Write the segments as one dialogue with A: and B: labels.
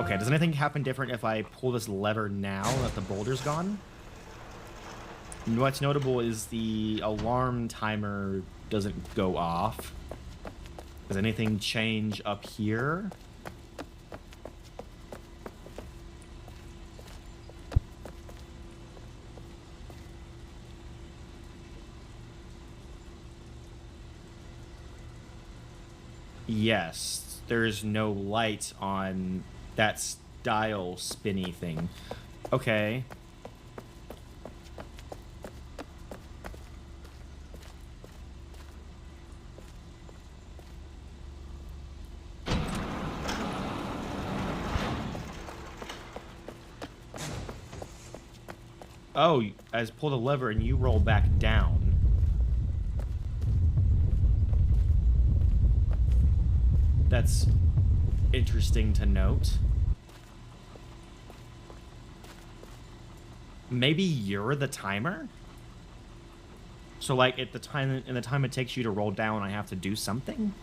A: Okay, does anything happen different if I pull this lever now that the boulder's gone? And what's notable is the alarm timer doesn't go off. Does anything change up here? Yes, there's no light on that dial spinny thing. Okay. Oh, I just pull the lever and you roll back down. That's interesting to note. Maybe you're the timer? So like at the time it takes you to roll down, I have to do something?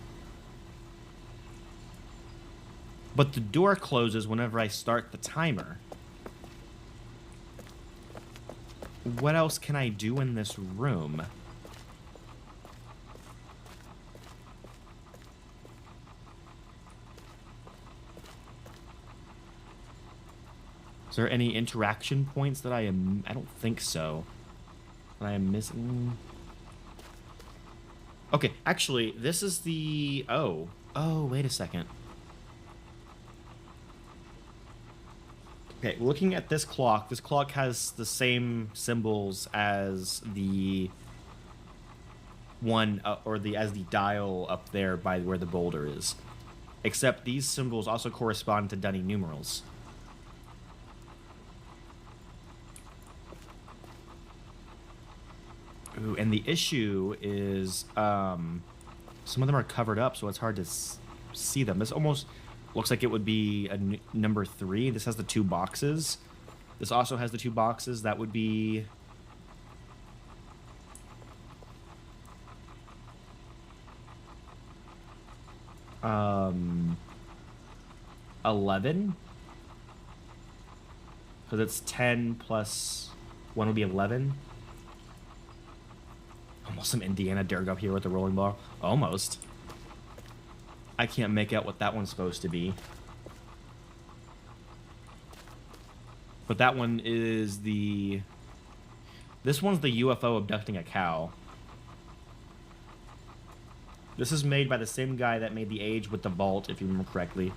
A: But the door closes whenever I start the timer. What else can I do in this room? Is there any interaction points that I don't think so. That I am missing. Okay, actually, this is the... Oh, wait a second. Okay, looking at this clock has the same symbols as the one, as the dial up there by where the boulder is. Except these symbols also correspond to Dunny numerals. Ooh, and the issue is, some of them are covered up, so it's hard to see them. This almost looks like it would be a number 3. This has the 2 boxes. This also has the 2 boxes. That would be... 11? Because it's 10 plus 1 would be 11. Almost some Indiana Derg up here with the rolling ball. Almost. I can't make out what that one's supposed to be. But that one is the... This one's the UFO abducting a cow. This is made by the same guy that made the Age with the Vault, if you remember correctly.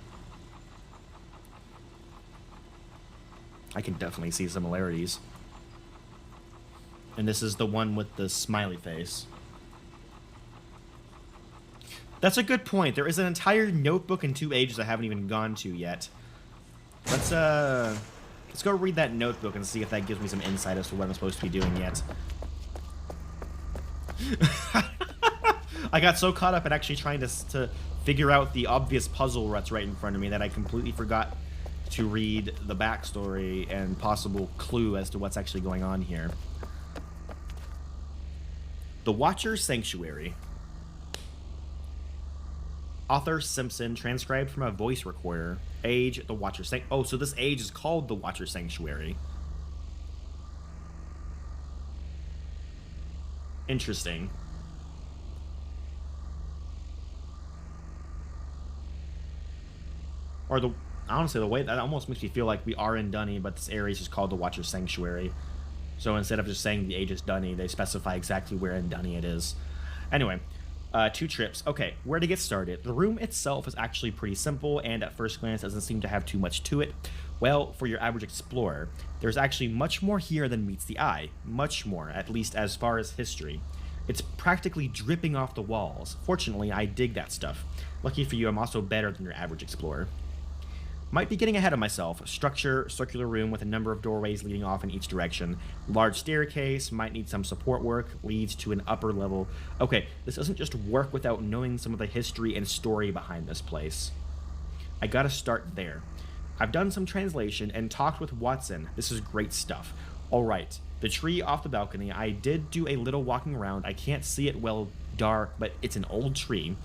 A: I can definitely see similarities. And this is the one with the smiley face. That's a good point. There is an entire notebook and 2 ages I haven't even gone to yet. Let's go read that notebook and see if that gives me some insight as to what I'm supposed to be doing yet. I got so caught up in actually trying to figure out the obvious puzzle that's right in front of me that I completely forgot to read the backstory and possible clue as to what's actually going on here. The Watcher Sanctuary. Author Simpson, transcribed from a voice recorder. Age, the Watcher Sanctuary. Oh, so this age is called the Watcher Sanctuary. Interesting. Or honestly, the way that almost makes me feel like we are in Dunny, but this area is just called the Watcher Sanctuary. So instead of just saying the age is Dunny, they specify exactly where in Dunny it is. Anyway, 2 trips. Okay, where to get started? The room itself is actually pretty simple, and at first glance doesn't seem to have too much to it. Well, for your average explorer, there's actually much more here than meets the eye. Much more, at least as far as history. It's practically dripping off the walls. Fortunately, I dig that stuff. Lucky for you, I'm also better than your average explorer. Might be getting ahead of myself. Structure, circular room with a number of doorways leading off in each direction. Large staircase, might need some support work, leads to an upper level. Okay, this doesn't just work without knowing some of the history and story behind this place. I gotta start there. I've done some translation and talked with Watson. This is great stuff. Alright, the tree off the balcony, I did do a little walking around. I can't see it well dark, but it's an old tree.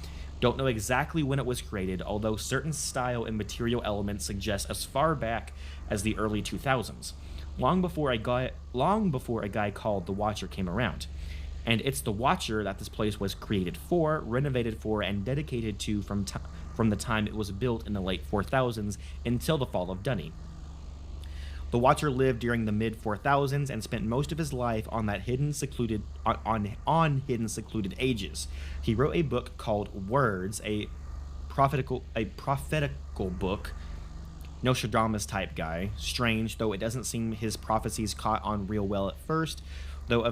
A: Don't know exactly when it was created, although certain style and material elements suggest as far back as the early 2000s, long before a guy called the Watcher came around. And it's the Watcher that this place was created for, renovated for, and dedicated to from the time it was built in the late 4000s until the fall of Dunny. The Watcher lived during the mid 4000s and spent most of his life on that hidden secluded on hidden secluded ages. He wrote a book called Words, a prophetical book. Nostradamus type guy. Strange, though it doesn't seem his prophecies caught on real well at first, though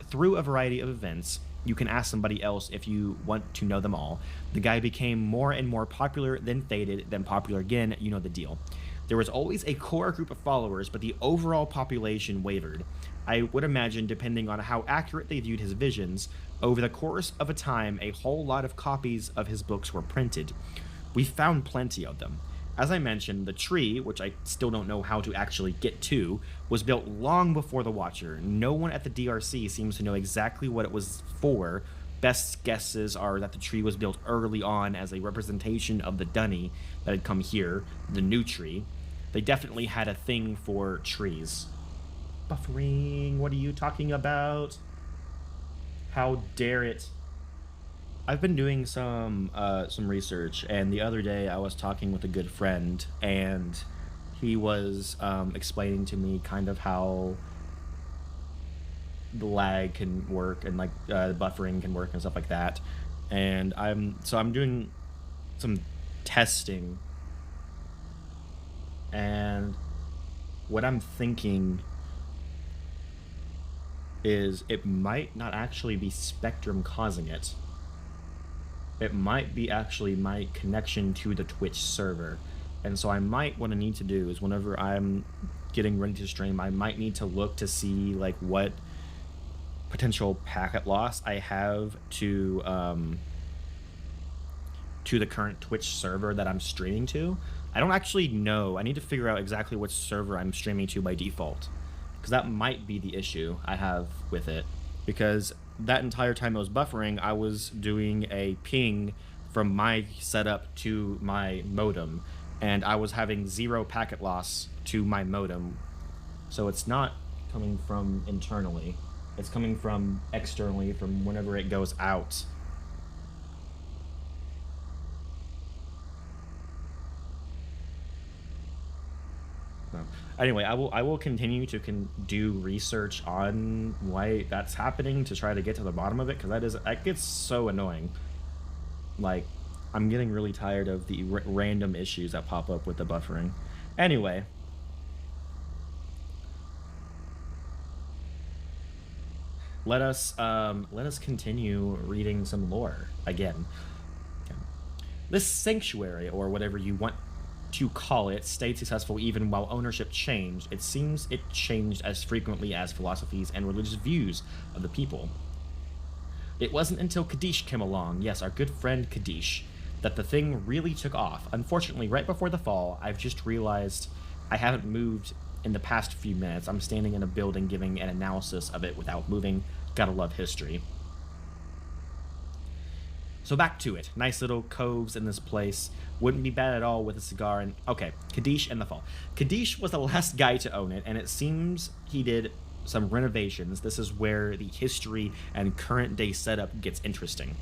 A: through a variety of events. You can ask somebody else if you want to know them all. The guy became more and more popular, then faded, then popular again. You know the deal. There was always a core group of followers, but the overall population wavered. I would imagine, depending on how accurate they viewed his visions, over the course of a time, a whole lot of copies of his books were printed. We found plenty of them. As I mentioned, the tree, which I still don't know how to actually get to, was built long before the Watcher. No one at the DRC seems to know exactly what it was for. Best guesses are that the tree was built early on as a representation of the Dunny that had come here, the new tree. They definitely had a thing for trees. Buffering, what are you talking about? How dare it? I've been doing some research, and the other day I was talking with a good friend, and he was explaining to me kind of how the lag can work and like buffering can work and stuff like that. And I'm doing some testing, and what I'm thinking is it might not actually be Spectrum causing it. It might be actually my connection to the Twitch server. And so what I need to do is whenever I'm getting ready to stream, I might need to look to see like what potential packet loss I have to the current Twitch server that I'm streaming to. I don't actually know. I need to figure out exactly which server I'm streaming to by default, because that might be the issue I have with it. Because that entire time it was buffering, I was doing a ping from my setup to my modem, and I was having 0 packet loss to my modem. So it's not coming from internally. It's coming from externally, from whenever it goes out. Anyway, I will continue to do research on why that's happening to try to get to the bottom of it, because that gets so annoying. Like, I'm getting really tired of the random issues that pop up with the buffering. Anyway, let us continue reading some lore again. Okay. This sanctuary, or whatever you want to call it, stayed successful even while ownership changed. It seems it changed as frequently as philosophies and religious views of the people. It wasn't until Kadish came along, yes, our good friend Kadish, that the thing really took off. Unfortunately, right before the fall, I've just realized I haven't moved in the past few minutes. I'm standing in a building giving an analysis of it without moving. Gotta love history. So back to it. Nice little coves in this place. Wouldn't be bad at all with a cigar and... Okay, Kadish and the fall. Kadish was the last guy to own it, and it seems he did some renovations. This is where the history and current day setup gets interesting.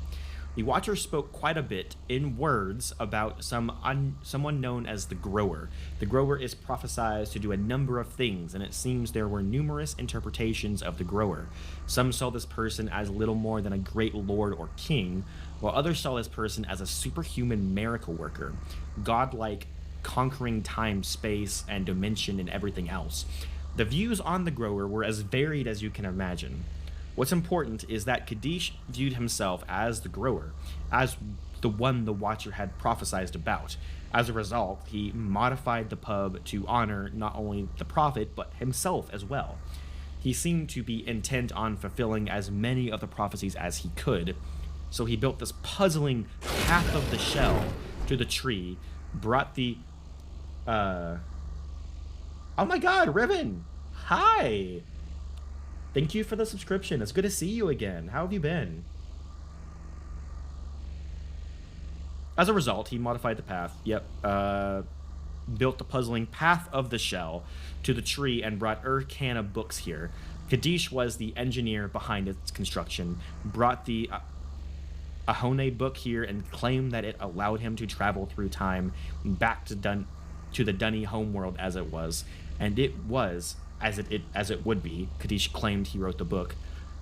A: The Watcher spoke quite a bit in words about someone known as the Grower. The Grower is prophesied to do a number of things, and it seems there were numerous interpretations of the Grower. Some saw this person as little more than a great lord or king, while others saw this person as a superhuman miracle worker, godlike, conquering time, space, and dimension and everything else. The views on the Grower were as varied as you can imagine. What's important is that Kadish viewed himself as the Grower, as the one the Watcher had prophesied about. As a result, he modified the pub to honor not only the prophet, but himself as well. He seemed to be intent on fulfilling as many of the prophecies as he could, so he built this puzzling path of the shell to the tree, brought the... Oh my god, Riven! Hi! Thank you for the subscription. It's good to see you again. How have you been? As a result, he modified the path. Yep. Built the puzzling Path of the Shell to the tree and brought Urkana books here. Kadish was the engineer behind its construction, brought the Ahone book here and claimed that it allowed him to travel through time back to the Dunny homeworld as it was. And it was, as it would be. Kadish claimed he wrote the book.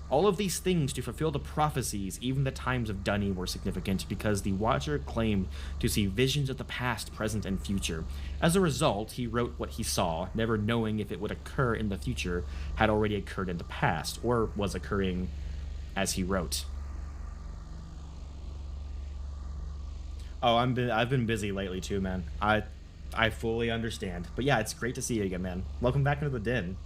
A: All of these things to fulfill the prophecies, even the times of Dunny, were significant because the Watcher claimed to see visions of the past, present, and future. As a result, he wrote what he saw, never knowing if it would occur in the future, had already occurred in the past, or was occurring as he wrote. Oh, I've been busy lately too, man. I fully understand. But yeah, it's great to see you again, man. Welcome back into the den.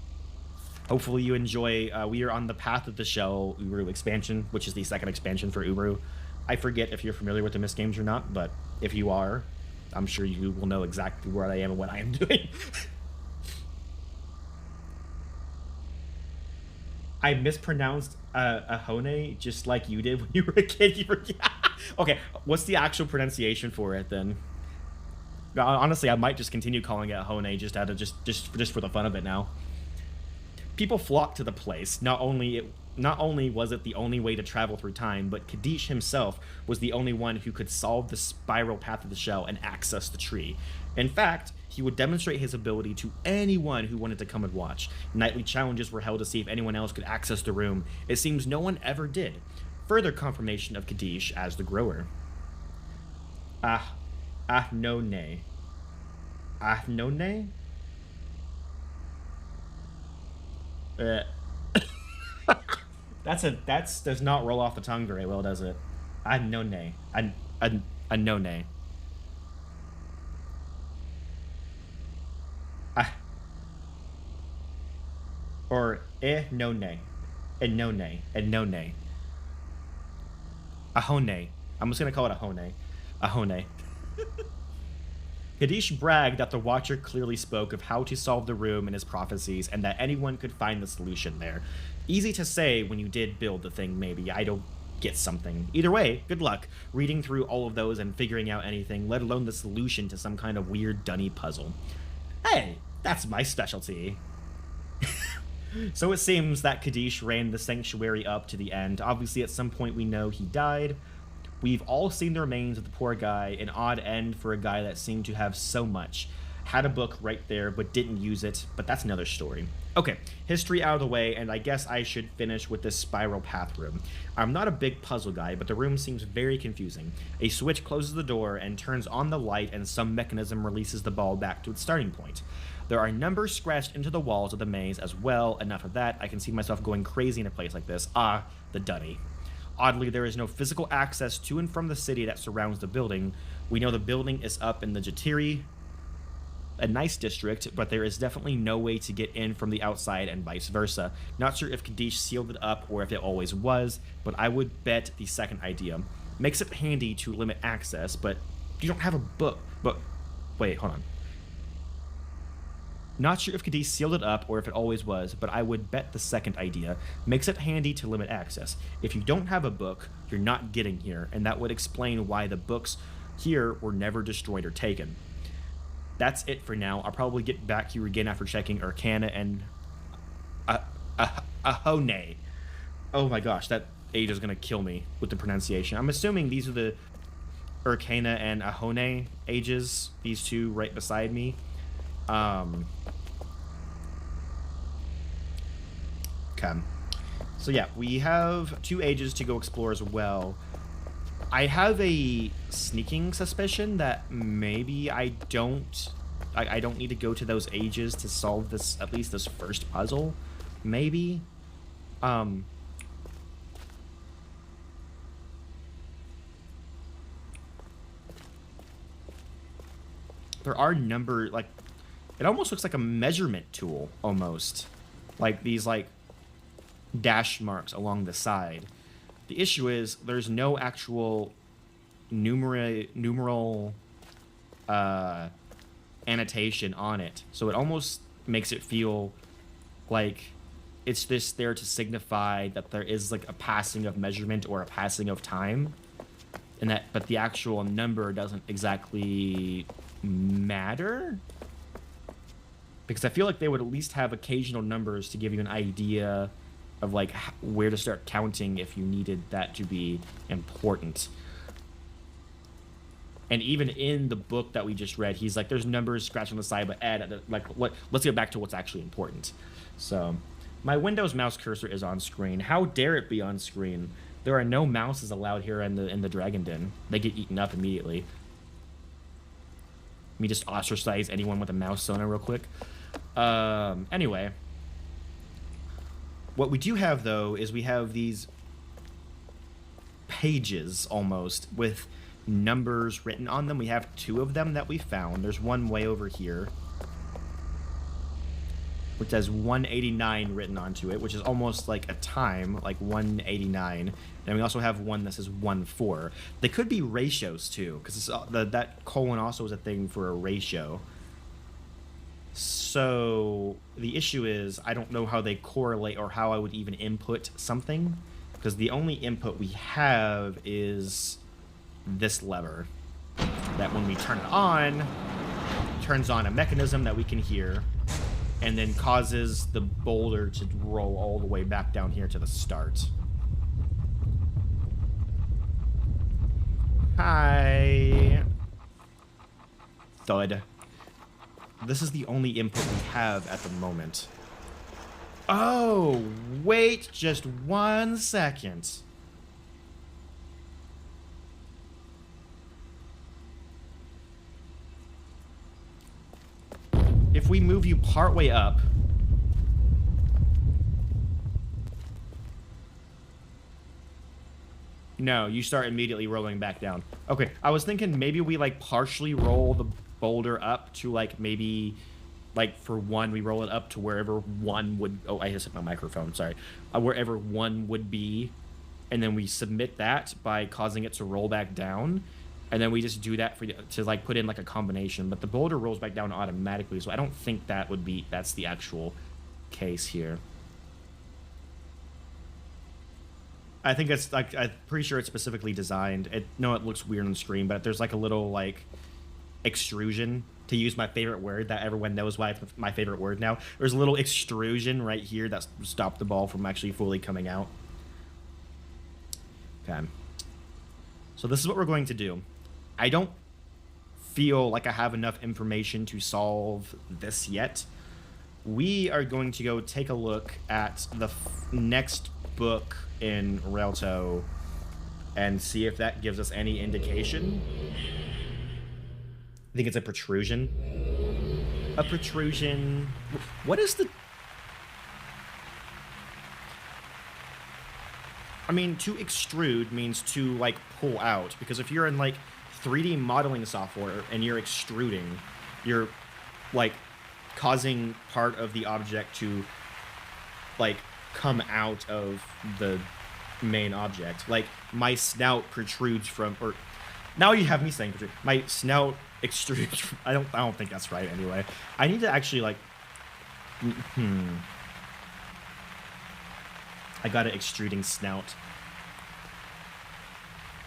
A: Hopefully you enjoy. We are on the Path of the Shell UrU expansion, which is the second expansion for UrU. I forget if you're familiar with the Myst games or not, but if you are, I'm sure you will know exactly where I am and what I am doing. I mispronounced Ahone just like you did when you were a kid. Okay, what's the actual pronunciation for it then? Honestly, I might just continue calling it Ahone just for the fun of it now. People flocked to the place. Not only was it the only way to travel through time, but Kadish himself was the only one who could solve the spiral path of the shell and access the tree. In fact, he would demonstrate his ability to anyone who wanted to come and watch. Nightly challenges were held to see if anyone else could access the room. It seems no one ever did. Further confirmation of Kadish as the grower. Ahnone. Ahnone? That's does not roll off the tongue very well, does it? Ahnone. Ahnone. Or Enone. Enone. Enone. Ahone. I'm just gonna call it Ahone. Ahone. Kadish bragged that the Watcher clearly spoke of how to solve the room in his prophecies and that anyone could find the solution there. Easy to say when you did build the thing, maybe. I don't get something. Either way, good luck reading through all of those and figuring out anything, let alone the solution to some kind of weird dunny puzzle. Hey, that's my specialty. So it seems that Kadish ran the sanctuary up to the end. Obviously, at some point we know he died. We've all seen the remains of the poor guy, an odd end for a guy that seemed to have so much. Had a book right there, but didn't use it, but that's another story. Okay, history out of the way, and I guess I should finish with this spiral path room. I'm not a big puzzle guy, but the room seems very confusing. A switch closes the door and turns on the light, and some mechanism releases the ball back to its starting point. There are numbers scratched into the walls of the maze as well. Enough of that, I can see myself going crazy in a place like this. Ah, the dunny. Oddly, there is no physical access to and from the city that surrounds the building. We know the building is up in the Jatiri, a nice district, but there is definitely no way to get in from the outside and vice versa. Not sure if Kadish sealed it up or if it always was, but I would bet the second idea. Makes it handy to limit access, but you don't have a book. But wait, hold on. Not sure if Kadish sealed it up or if it always was, but I would bet the second idea. Makes it handy to limit access. If you don't have a book, you're not getting here, and that would explain why the books here were never destroyed or taken. That's it for now. I'll probably get back here again after checking Urkana and Ahone. Oh my gosh, that age is gonna kill me with the pronunciation. I'm assuming these are the Urkana and Ahone ages, these two right beside me. Okay. So yeah, we have 2 ages to go explore as well. I have a sneaking suspicion that maybe I don't need to go to those ages to solve this, at least this first puzzle. Maybe. There are like, it almost looks like a measurement tool, almost. Like these, like, dash marks along the side. The issue is there's no actual numeral annotation on it. So it almost makes it feel like it's just there to signify that there is, like, a passing of measurement or a passing of time. and that, but the actual number doesn't exactly matter, because I feel like they would at least have occasional numbers to give you an idea of like where to start counting if you needed that to be important. And even in the book that we just read, he's like, there's numbers scratched on the side, but add, like, what? Let's get back to what's actually important. So, my Windows mouse cursor is on screen. How dare it be on screen? There are no mouses allowed here in the Dragon Den. They get eaten up immediately. Let me just ostracize anyone with a mouse Sona real quick. Anyway. What we do have, though, is we have these pages, almost, with numbers written on them. We have 2 of them that we found. There's one way over here, which has 189 written onto it, which is almost like a time, like 189. And we also have one that says 14. They could be ratios, too, because that colon also is a thing for a ratio. So the issue is I don't know how they correlate or how I would even input something, because the only input we have is this lever that when we turn it on, turns on a mechanism that we can hear and then causes the boulder to roll all the way back down here to the start. Hi. Thud. This is the only input we have at the moment. Oh, wait just 1 second. If we move you partway up, no, you start immediately rolling back down. Okay, I was thinking maybe we like partially roll the boulder up to like maybe like for 1 we roll it up to wherever 1 would, oh, I just hit my microphone, sorry, wherever 1 would be, and then we submit that by causing it to roll back down, and then we just do that to like put in like a combination, but the boulder rolls back down automatically, so I don't think that would be, that's the actual case here. I think it's like, I'm pretty sure it's specifically designed. No, it looks weird on the screen, but there's like a little like extrusion, to use my favorite word that everyone knows why it's my favorite word now. There's a little extrusion right here that stopped the ball from actually fully coming out. Okay. So this is what we're going to do. I don't feel like I have enough information to solve this yet. We are going to go take a look at the next book in Relto and see if that gives us any indication. I think it's a protrusion. A protrusion. What is the... I mean, to extrude means to, like, pull out. Because if you're in, like, 3D modeling software and you're extruding, you're, like, causing part of the object to, like, come out of the main object. Like, my snout protrudes from... Or now you have me saying protrude. My snout extrudes from... I don't think that's right anyway. I need to actually, like... I got an extruding snout.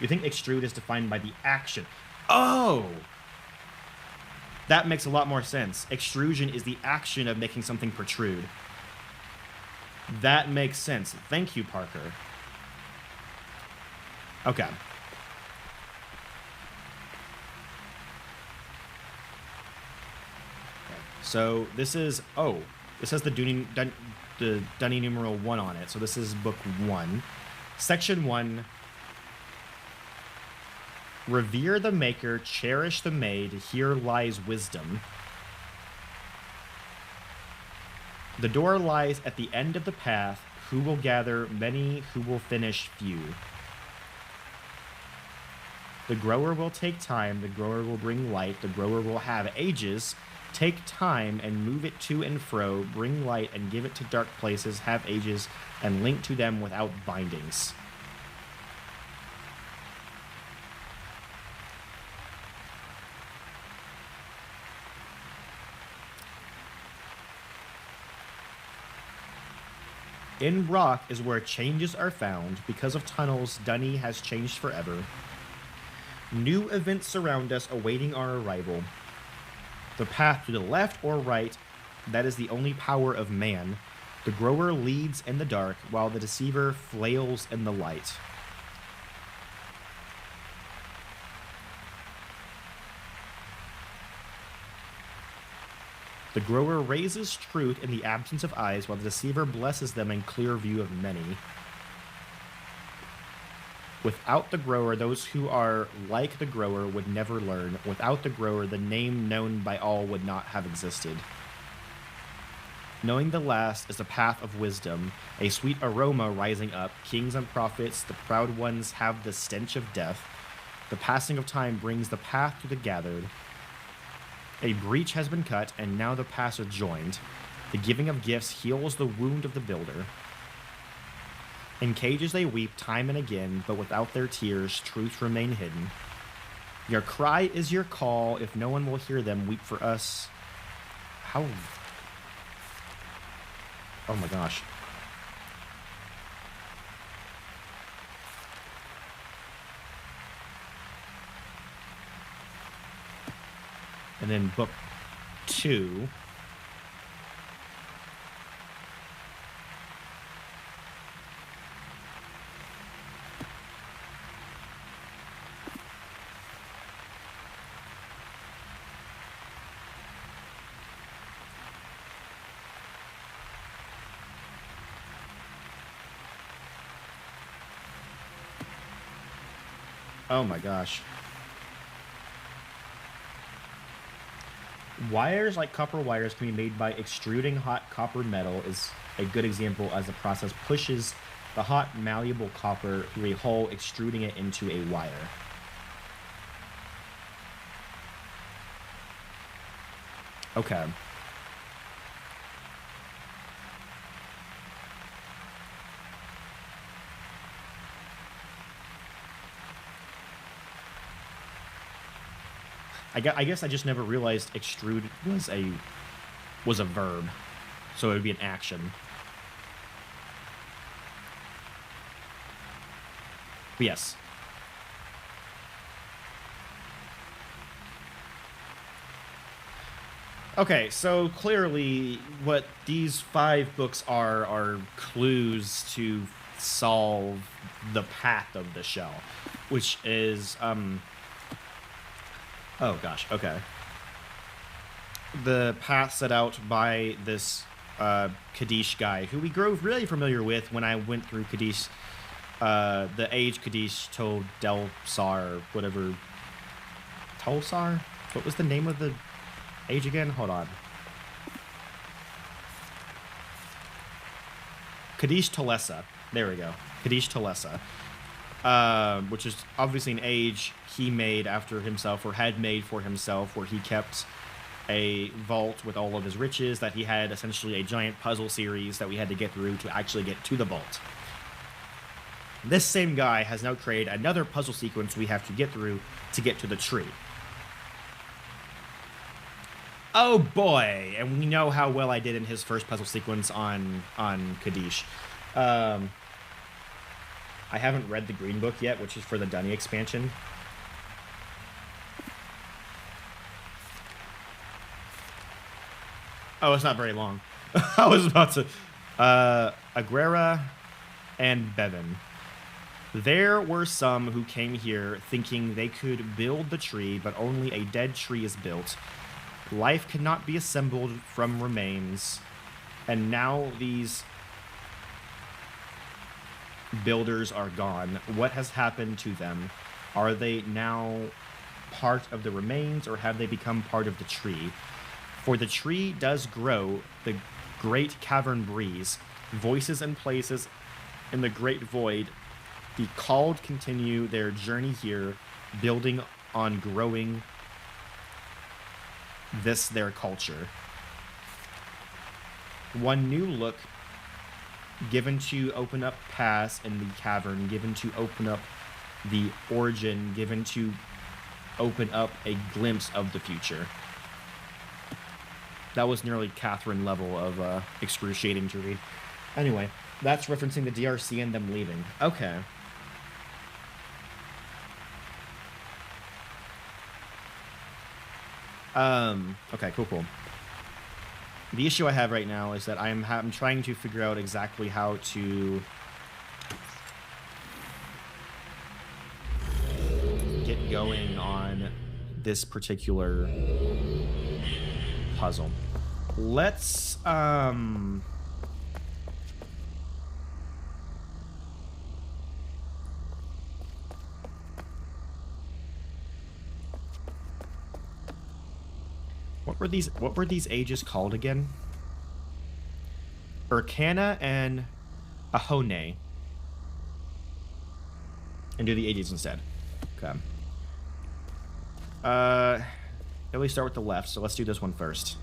A: You think extrude is defined by the action? Oh! That makes a lot more sense. Extrusion is the action of making something protrude. That makes sense. Thank you, Parker. Okay. So this is... Oh, this has the Dunny numeral 1 on it. So this is book 1. Section 1. Revere the maker, cherish the maid, here lies wisdom. The door lies at the end of the path. Who will gather many, who will finish few. The grower will take time, the grower will bring light, the grower will have ages. Take time and move it to and fro, bring light and give it to dark places, have ages, and link to them without bindings. In rock is where changes are found. Because of tunnels, Dunny has changed forever. New events surround us, awaiting our arrival. The path to the left or right, that is the only power of man. The grower leads in the dark, while the deceiver flails in the light. The grower raises truth in the absence of eyes, while the deceiver blesses them in clear view of many. Without the grower, those who are like the grower would never learn. Without the grower, the name known by all would not have existed. Knowing the last is the path of wisdom, a sweet aroma rising up. Kings and prophets, the proud ones, have the stench of death. The passing of time brings the path to the gathered. A breach has been cut, and now the paths are joined. The giving of gifts heals the wound of the builder. In cages they weep time and again, but without their tears, truths remain hidden. Your cry is your call. If no one will hear them, weep for us. How? Oh my gosh. And then book 2. Oh my gosh. Wires like copper wires can be made by extruding hot copper metal is a good example, as the process pushes the hot malleable copper through a hole, extruding it into a wire. Okay. I guess I just never realized extrude was a verb, so it would be an action. But yes. Okay, so clearly what these 5 books are clues to solve the path of the shell, which is oh gosh, okay. The path set out by this Kadish guy, who we grew really familiar with when I went through Kadish, the age Kadish told Delsar, whatever. Tolsar? What was the name of the age again? Hold on. Kadish Tolessa. There we go. Kadish Tolessa. Which is obviously an age he made after himself, or had made for himself, where he kept a vault with all of his riches, that he had essentially a giant puzzle series that we had to get through to actually get to the vault. This same guy has now created another puzzle sequence we have to get through to get to the tree. Oh boy, and we know how well I did in his first puzzle sequence on Kadish. I haven't read the Green Book yet, which is for the Dunny expansion. Oh, it's not very long. I was about to... Aguera and Bevan. There were some who came here thinking they could build the tree, but only a dead tree is built. Life cannot be assembled from remains. And now these builders are gone. What has happened to them? Are they now part of the remains, or have they become part of the tree? For the tree does grow, the great cavern breeze, voices and places in the great void. The called continue their journey here, building on growing this their culture. One new look given to open up paths in the cavern, given to open up the origin, given to open up a glimpse of the future. That was nearly Catherine level of excruciating to read. Anyway, that's referencing the DRC and them leaving. Okay. Okay, cool. The issue I have right now is that I'm trying to figure out exactly how to get going on this particular puzzle. Let's what were these ages called again? Urcana and Ahone. And do the ages instead. Okay. We start with the left, so let's do this one first.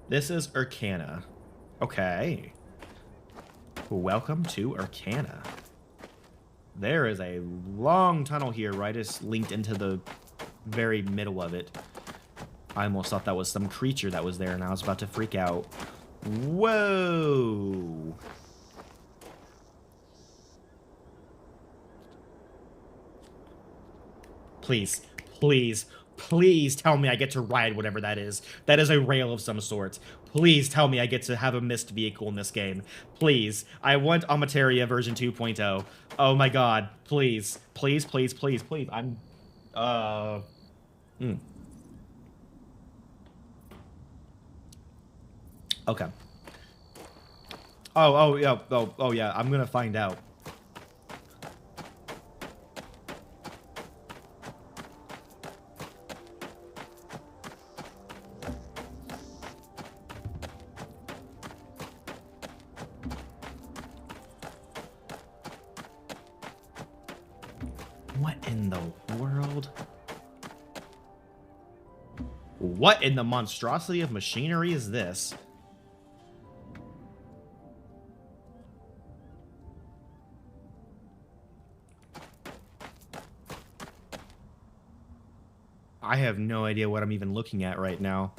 A: This is Urcana. Okay. Welcome to Urcana. There is a long tunnel here, right? It's linked into the very middle of it. I almost thought that was some creature that was there, and I was about to freak out. Whoa! Please, please, please tell me I get to ride whatever that is. That is a rail of some sort. Please tell me I get to have a Myst vehicle in this game. Please. I want Amateria version 2.0. Oh my god. Please. Please, please, please, please. I'm... Okay. Oh, yeah. I'm gonna find out. What in the world? What in the monstrosity of machinery is this? I have no idea what I'm even looking at right now.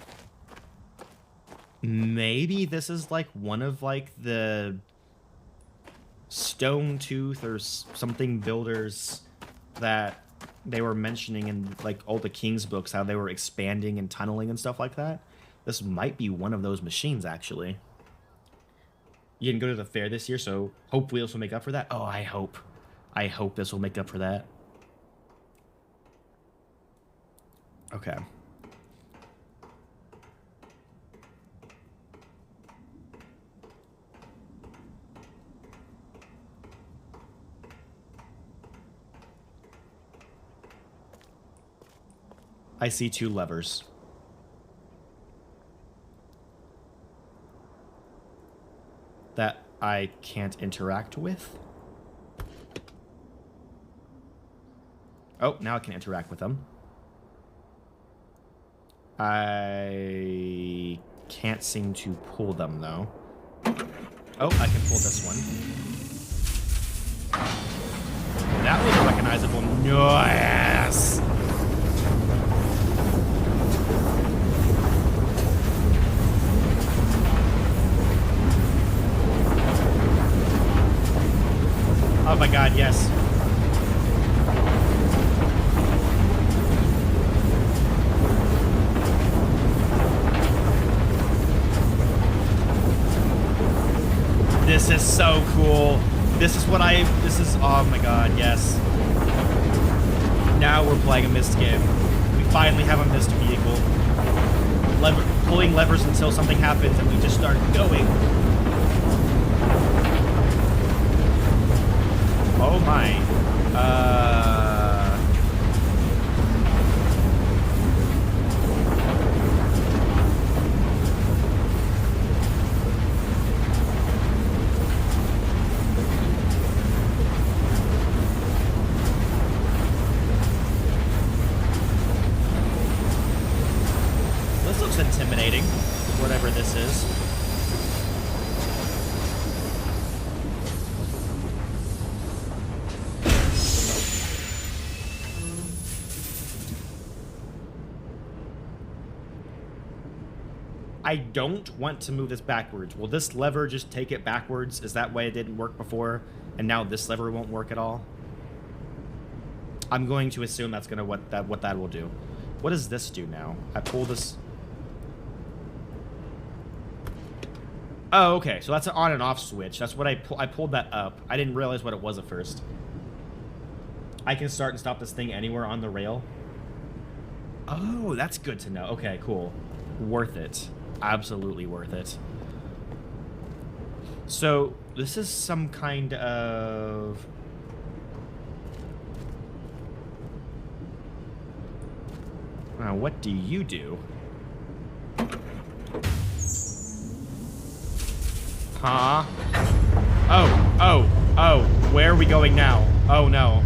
A: Maybe this is like one of like the Stone Tooth or something builders that they were mentioning in like all the King's books, how they were expanding and tunneling and stuff like that. This might be one of those machines, actually. You didn't go to the fair this year, so hopefully this will make up for that. Oh, I hope. I hope this will make up for that. Okay. I see 2 levers. That I can't interact with. Oh, now I can interact with them. I can't seem to pull them, though. Oh, I can pull this one. That was recognizable. Yes! Oh my god, yes. This is so cool. This is, oh my god, yes. Now we're playing a Myst game. We finally have a Myst vehicle. Pulling levers until something happens and we just start going. Oh my. This looks intimidating, whatever this is. I don't want to move this backwards. Will this lever just take it backwards? Is that why it didn't work before? And now this lever won't work at all? I'm going to assume that's gonna what that will do. What does this do now? I pull this. Oh, okay. So that's an on and off switch. That's what I pulled that up. I didn't realize what it was at first. I can start and stop this thing anywhere on the rail. Oh, that's good to know. Okay, cool. Worth it. Absolutely worth it. So this is some kind of... what do you do? Huh? Oh, where are we going now? Oh no.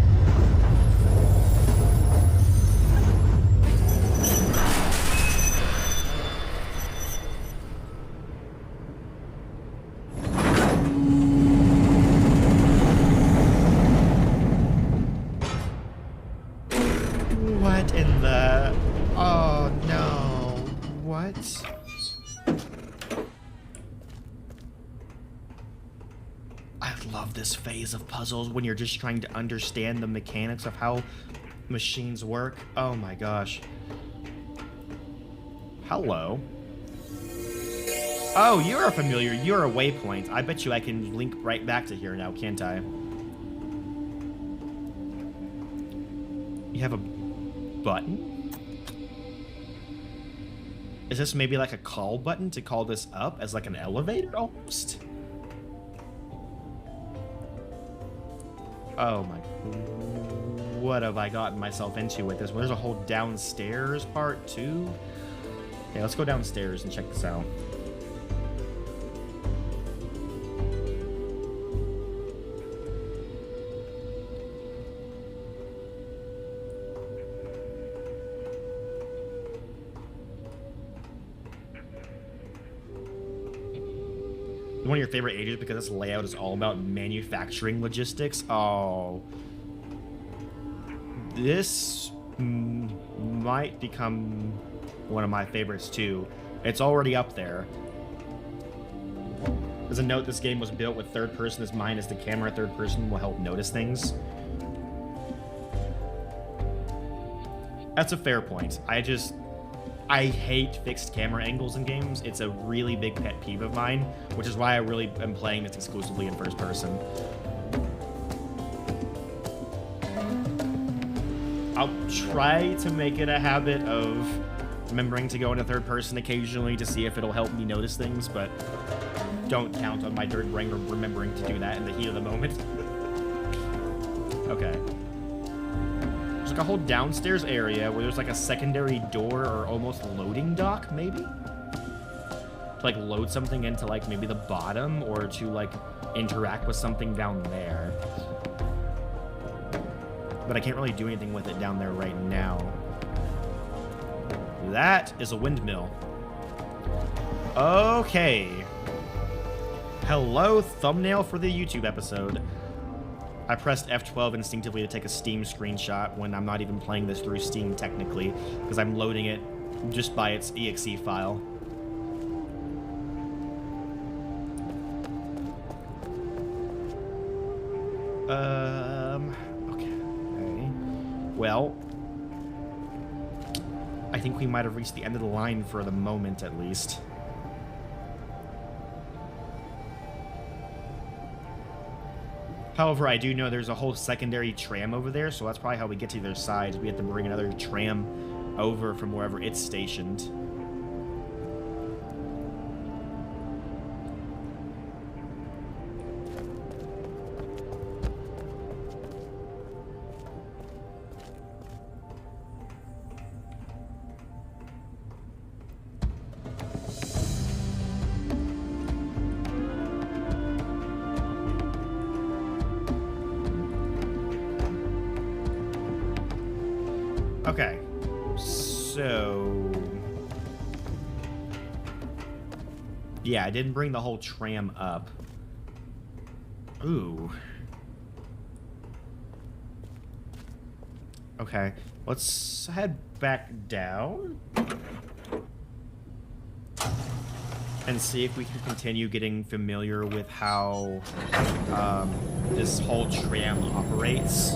A: What in the... Oh no. What? I love this phase of puzzles when you're just trying to understand the mechanics of how machines work. Oh my gosh. Hello. Oh, you're a familiar. You're a waypoint. I bet you I can link right back to here now, can't I? You have a button? Is this maybe like a call button to call this up as like an elevator almost? Oh my, what have I gotten myself into with this? Well, there's a whole downstairs part too. Okay, let's go downstairs and check this out. One of your favorite ages because this layout is all about manufacturing logistics. Oh, this might become one of my favorites too. It's already up there. There's a note: this game was built with third person as mind, as the camera third person will help notice things. That's a fair point. I hate fixed camera angles in games. It's a really big pet peeve of mine, which is why I really am playing this exclusively in first person. I'll try to make it a habit of remembering to go into third person occasionally to see if it'll help me notice things, but don't count on my third brain remembering to do that in the heat of the moment. Okay. There's like a whole downstairs area where there's like a secondary door or almost loading dock, maybe? To like load something into like maybe the bottom or to like interact with something down there. But I can't really do anything with it down there right now. That is a windmill. Okay. Hello, thumbnail for the YouTube episode. I pressed F12 instinctively to take a Steam screenshot when I'm not even playing this through Steam technically, because I'm loading it just by its exe file. Okay. Well, I think we might have reached the end of the line for the moment, at least. However, I do know there's a whole secondary tram over there, so that's probably how we get to their side. We have to bring another tram over from wherever it's stationed. Okay, so... yeah, I didn't bring the whole tram up. Ooh. Okay, let's head back down. and see if we can continue getting familiar with how this whole tram operates.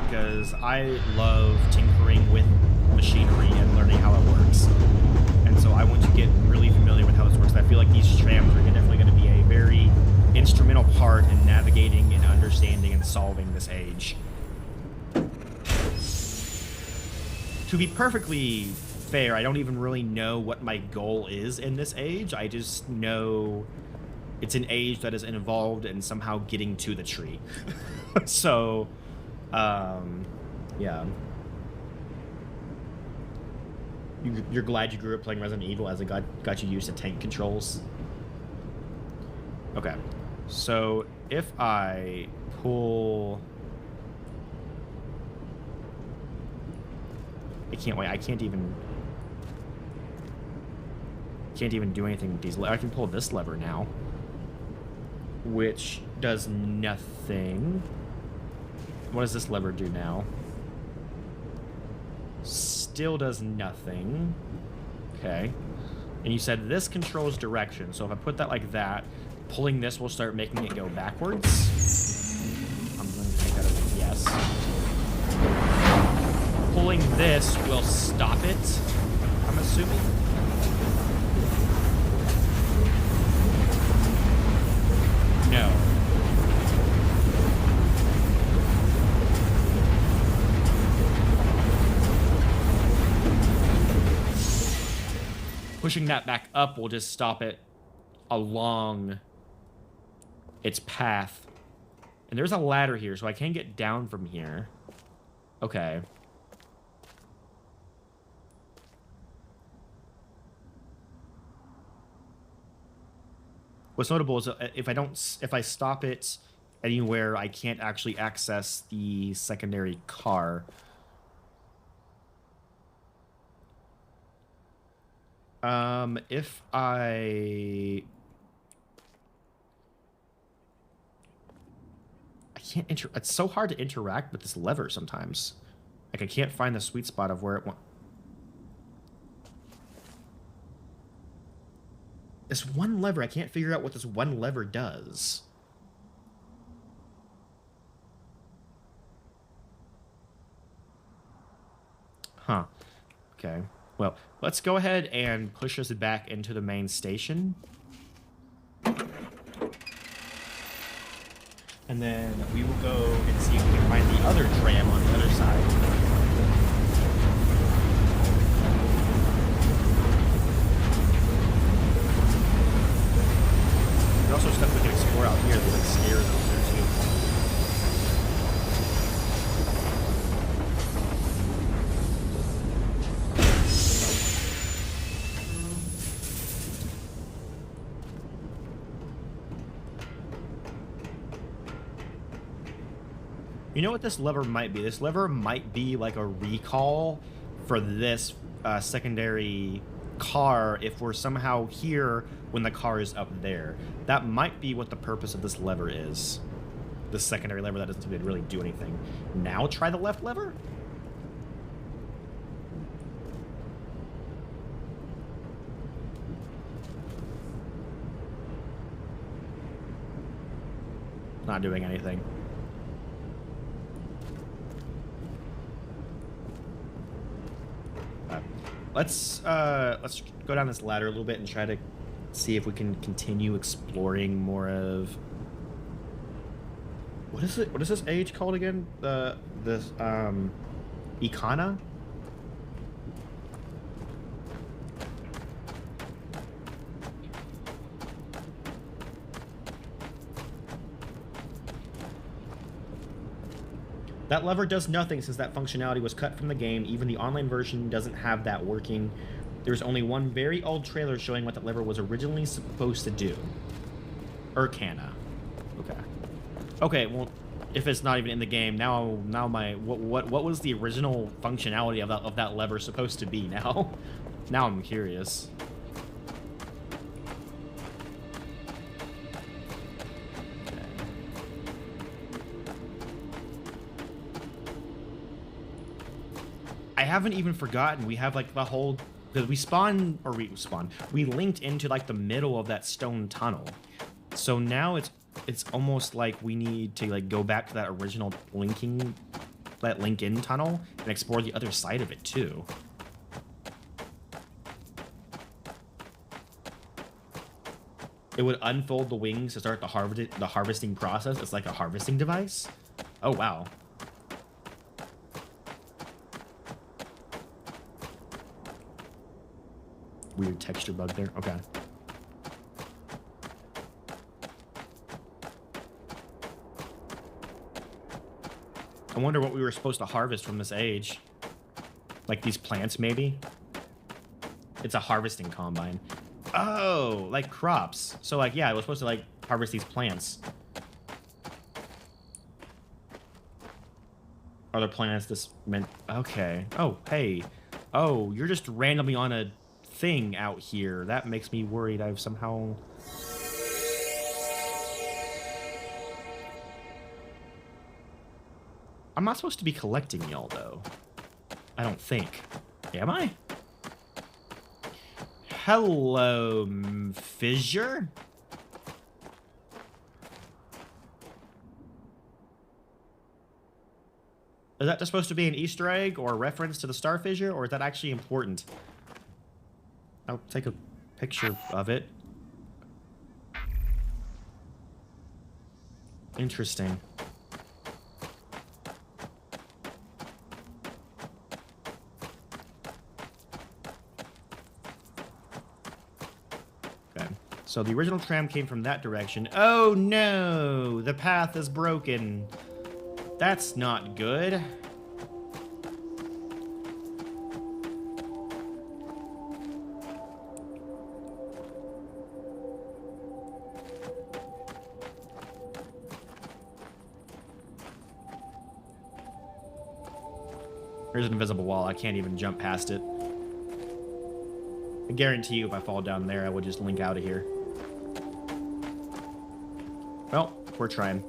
A: Because I love tinkering with machinery and learning how it works. And so I want to get really familiar with how this works. I feel like these trams are definitely going to be a very instrumental part in navigating and understanding and solving this age. To be perfectly fair, I don't even really know what my goal is in this age. I just know it's an age that is involved in somehow getting to the tree. So, yeah. You're glad you grew up playing Resident Evil as it got you used to tank controls? Okay. So, if I pull... I can't wait. I can't even do anything with these. I can pull this lever now, which does nothing. What does this lever do now? Still does nothing. Okay. And you said this controls direction. So if I put that like that, pulling this will start making it go backwards. I'm going to take that as a yes. Pulling this will stop it, I'm assuming. No. Pushing that back up will just stop it along its path. And there's a ladder here, so I can get down from here. Okay. What's notable is if I stop it anywhere, I can't actually access the secondary car. If I can't it's so hard to interact with this lever sometimes. Like I can't find the sweet spot of where it wants. This one lever, I can't figure out what this one lever does. Huh. Okay. Well, let's go ahead and push us back into the main station. And then we will go and see if we can find the other tram on the other side. There's also stuff we can explore out here. There's like stairs out there too. You know what this lever might be? This lever might be like a recall for this secondary car if we're somehow here when the car is up there. That might be what the purpose of this lever is. The secondary lever that doesn't seem to really do anything. Now try the left lever? Not doing anything. Let's go down this ladder a little bit and try to see if we can continue exploring more of... What is it? What is this age called again? This Ikana? That lever does nothing since that functionality was cut from the game. Even the online version doesn't have that working. There's only one very old trailer showing what that lever was originally supposed to do. Urkana. Okay. Okay, well, if it's not even in the game, now my what was the original functionality of that lever supposed to be now? Now I'm curious. I haven't even forgotten. We have like the whole, because we linked into like the middle of that stone tunnel. So now it's almost like we need to like go back to that original link in tunnel and explore the other side of it too. It would unfold the wings to start the harvesting process. It's like a harvesting device. Oh wow. Weird texture bug there. Okay. I wonder what we were supposed to harvest from this age. Like these plants, maybe? It's a harvesting combine. Oh, like crops. So like, yeah, I was supposed to like harvest these plants. Are the plants this meant? Okay. Oh, hey. Oh, you're just randomly on a thing out here. That makes me worried I've somehow... I'm not supposed to be collecting y'all, though. I don't think. Am I? Hello, fissure? Is that just supposed to be an Easter egg or a reference to the star fissure, or is that actually important? I'll take a picture of it. Interesting. Okay. So the original tram came from that direction. Oh no! The path is broken. That's not good. There's an invisible wall. I can't even jump past it. I guarantee you if I fall down there, I would just link out of here. Well, we're trying.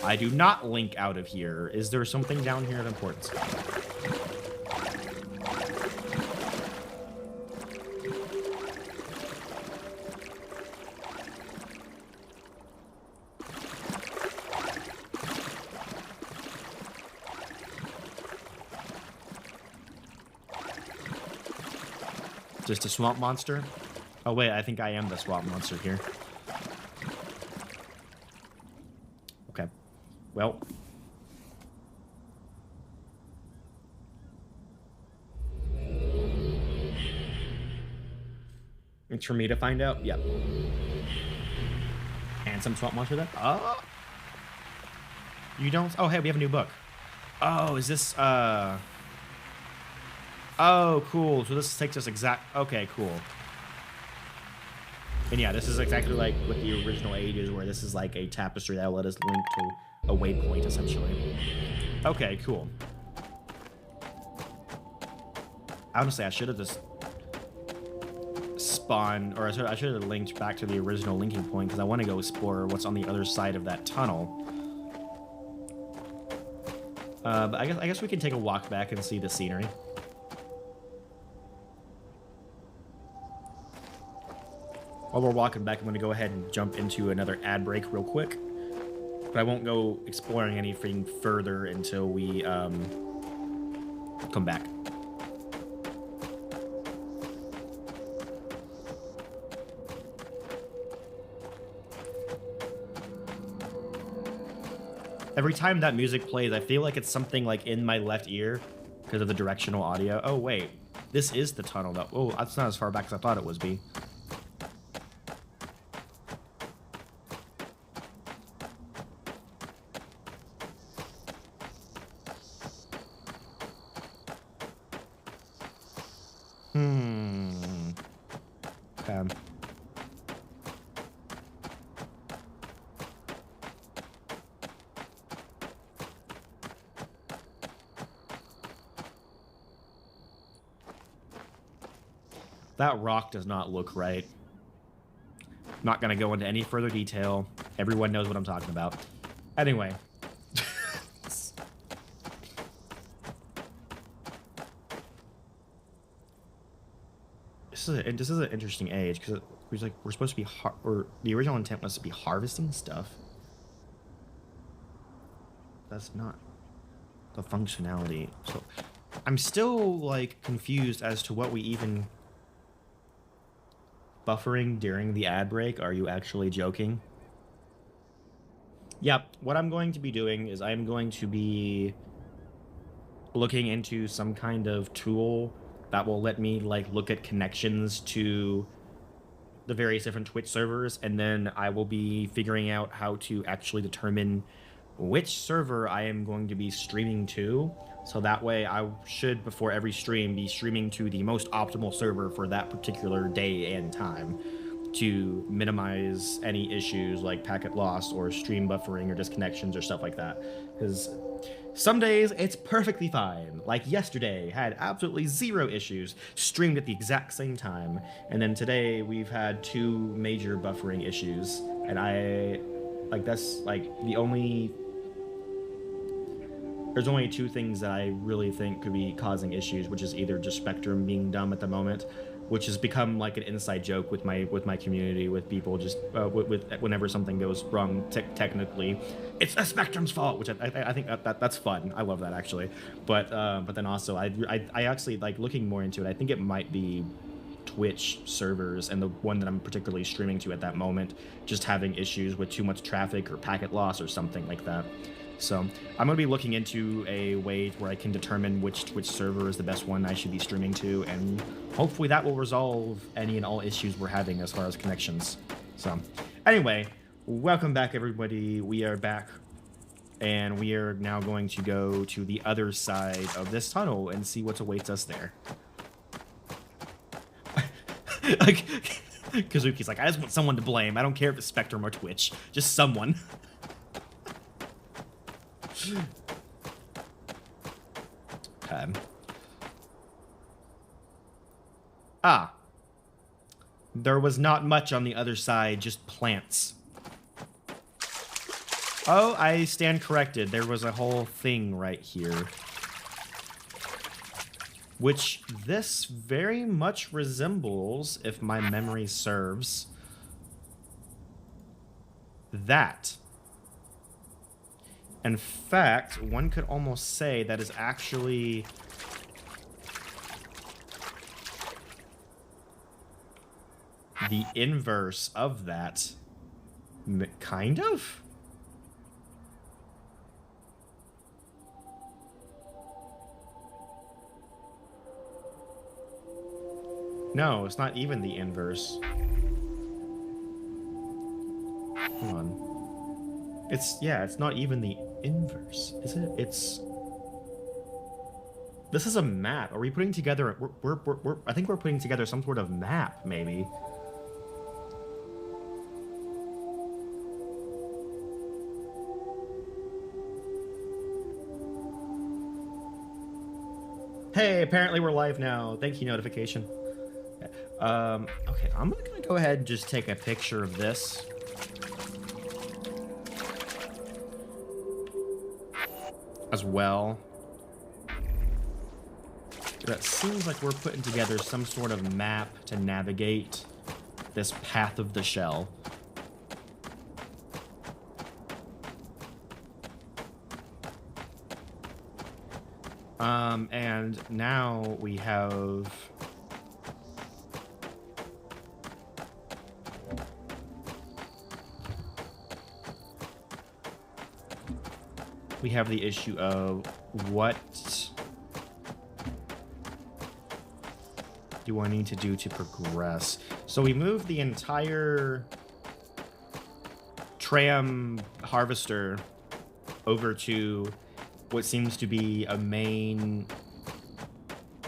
A: I do not link out of here. Is there something down here of importance? Just a swamp monster? Oh wait, I think I am the swamp monster here. Okay. Well. It's for me to find out? Yep. And some swamp monster then? Oh! You don't? Oh, hey, we have a new book. Oh, is this, Oh, cool. So this takes us okay, cool. And yeah, this is exactly like with the original ages, where this is like a tapestry that will let us link to a waypoint, essentially. Okay, cool. Honestly, I should have just spawned, or I should have linked back to the original linking point, because I want to go explore what's on the other side of that tunnel. But I guess we can take a walk back and see the scenery. While we're walking back, I'm going to go ahead and jump into another ad break real quick. But I won't go exploring anything further until we come back. Every time that music plays, I feel like it's something like in my left ear because of the directional audio. Oh, wait. This is the tunnel, though. Oh, that's not as far back as I thought it was, B. Okay. That rock does not look right. Not going to go into any further detail. Everyone knows what I'm talking about. Anyway. this is an interesting age because we're supposed to be or the original intent was to be harvesting stuff. That's not the functionality. So I'm still like confused as to what we even buffering during the ad break. Are you actually joking? Yep. What I'm going to be doing is I'm going to be looking into some kind of tool that will let me like look at connections to the various different Twitch servers, and then I will be figuring out how to actually determine which server I am going to be streaming to. So that way I should, before every stream, be streaming to the most optimal server for that particular day and time to minimize any issues like packet loss or stream buffering or disconnections or stuff like that. Because some days it's perfectly fine. Like yesterday, had absolutely zero issues, streamed at the exact same time. And then today we've had 2 major buffering issues. And that's like there's only 2 things that I really think could be causing issues, which is either just Spectrum being dumb at the moment, which has become like an inside joke with my community, with people just with whenever something goes wrong technically, it's the Spectrum's fault, which I think that's fun. I love that actually, but then also I actually like looking more into it. I think it might be Twitch servers, and the one that I'm particularly streaming to at that moment just having issues with too much traffic or packet loss or something like that. So I'm going to be looking into a way where I can determine which Twitch server is the best one I should be streaming to, and hopefully that will resolve any and all issues we're having as far as connections. So anyway, welcome back everybody. We are back, and we are now going to go to the other side of this tunnel and see what awaits us there. Like, Kazuki's like, I just want someone to blame. I don't care if it's Spectrum or Twitch. Just someone. Okay. Ah. There was not much on the other side, just plants. Oh, I stand corrected. There was a whole thing right here. Which this very much resembles, if my memory serves, that. In fact, one could almost say that is actually the inverse of that. Kind of? No, it's not even the inverse. Hold on. It's not even the inverse, is it? This is a map. Are we putting together? I think we're putting together some sort of map, maybe. Hey, apparently we're live now. Thank you, notification. Okay, I'm gonna go ahead and just take a picture of this. As well. That seems like we're putting together some sort of map to navigate this path of the shell. And now we have the issue of what do I need to do to progress. So we moved the entire tram harvester over to what seems to be a main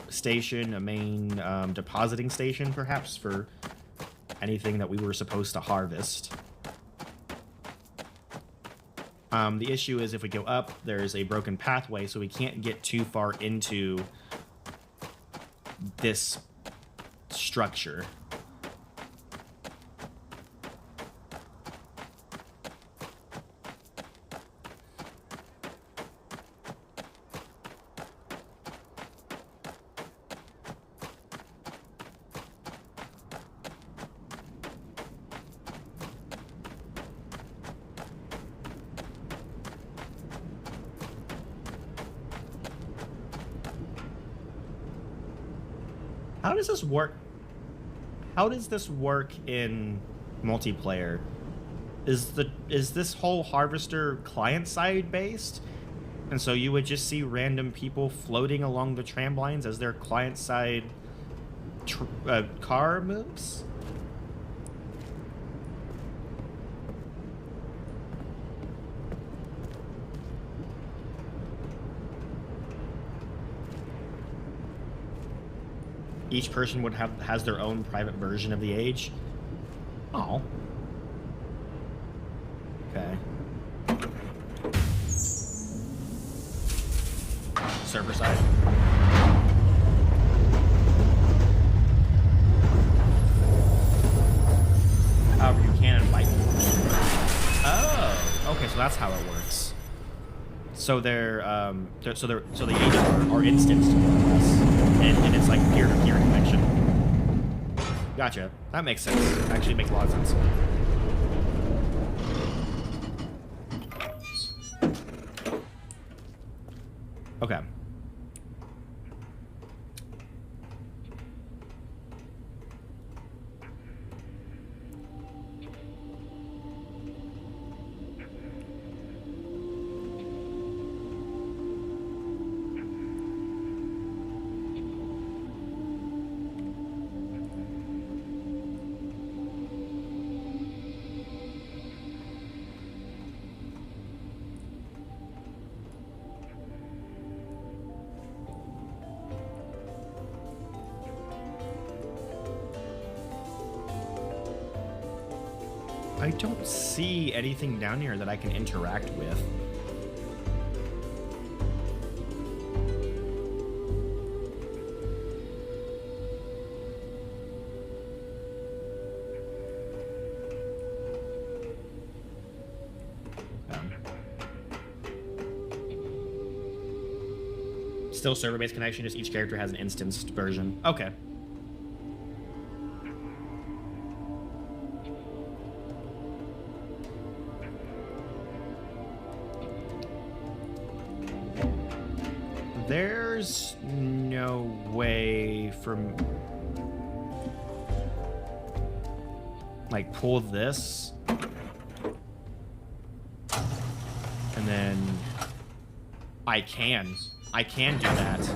A: station, a main depositing station, perhaps, for anything that we were supposed to harvest. The issue is if we go up, there's a broken pathway, so we can't get too far into this structure. How does this work? How does this work in multiplayer? Is this whole harvester client side based? And so you would just see random people floating along the tram lines as their client side car moves? Each person has their own private version of the age. Oh. Okay. Server side. However, you can invite people. Oh, okay, so that's how it works. So the agents are instanced, and it's like peer-to-peer connection. Gotcha. That makes sense. Actually, makes a lot of sense. Okay. I don't see anything down here that I can interact with. Still server-based connection, just each character has an instanced version. Okay. There's no way from... like, pull this. And then... I can do that.